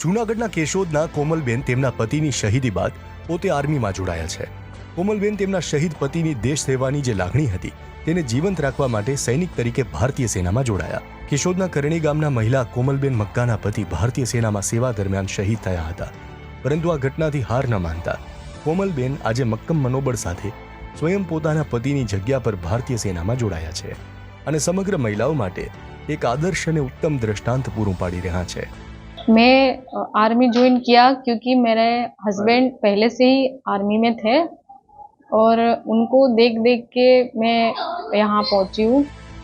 જૂનાગઢના કેશોદના કોમલબેન તેમના પતિની શહીદી બાદ પોતે આર્મીમાં જોડાયા છે. કોમલબેન તેમના શહીદ પતિની દેશ સેવાની જે લાગણી હતી તેને જીવંત રાખવા માટે સૈનિક તરીકે ભારતીય સેનામાં જોડાયા. કેશોદના કરણી ગામના મહિલા કોમલબેન મક્કાના પતિ ભારતીય સેનામાં સેવા દરમિયાન શહીદ થયા હતા. પરંતુ આ ઘટનાથી હાર ન માનતા કોમલબેન આજે મક્કમ મનોબળ સાથે સ્વયં પોતાના પતિની જગ્યા પર ભારતીય સેનામાં જોડાયા છે અને સમગ્ર મહિલાઓ માટે એક આદર્શ અને उत्तम दृष्टांत पूर्ण पाड़ी रहा है. मैं आर्मी ज्वाइन किया क्योंकि मेरे हस्बैंड पहले से ही आर्मी में थे और उनको देख के मैं यहाँ पहुँची हूँ.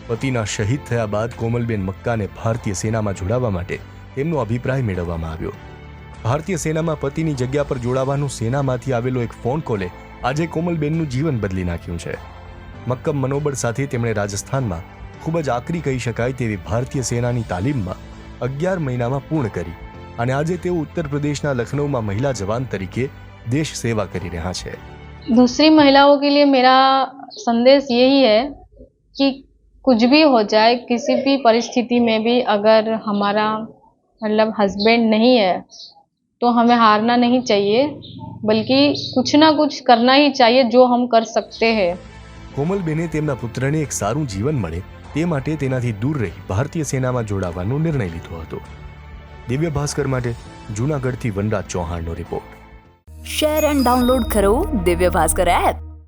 पतिना शहीद थया बाद कोमलबेन मक्काने भारतीय सेनाમાં જોડાવા માટે તેમનો અભિપ્રાય મેળવવામાં આવ્યો. ભારતીય સેનામાં પતિની જગ્યા પર જોડાવાનું સેનામાંથી આવેલો એક ફોન કોલે આજે કોમલબેનનું જીવન બદલી નાખ્યું છે. મક્કમ મનોબળ સાથે તેમણે રાજસ્થાનમાં ખૂબ જ આકરી કહી શકાય તેવી ભારતીય સેનાની તાલીમમાં 11 મહિનામાં પૂર્ણ કરી અને આજે તેઓ ઉત્તર પ્રદેશના લખનૌમાં મહિલા જવાન તરીકે देश सेवा કરી રહ્યા છે. दूसरी महिलाओं के लिए मेरा संदेश यही है कि कुछ भी हो जाए किसी भी परिस्थिति में भी अगर हमारा मतलब हस्बैंड नहीं है तो हमें हारना नहीं चाहिए बल्कि कुछ ना कुछ करना ही चाहिए जो हम कर सकते हैं. કોમલબેને તેમના પુત્રને એક સારું જીવન મળે તે માટે તેનાથી દૂર રહી ભારતીય સેનામાં જોડાવાનો નિર્ણય લીધો હતો. દિવ્ય ભાસ્કર માટે જૂનાગઢથી વનરાજ ચૌહાણનો રિપોર્ટ. શેર એન્ડ ડાઉનલોડ કરો દિવ્ય ભાસ્કર એપ.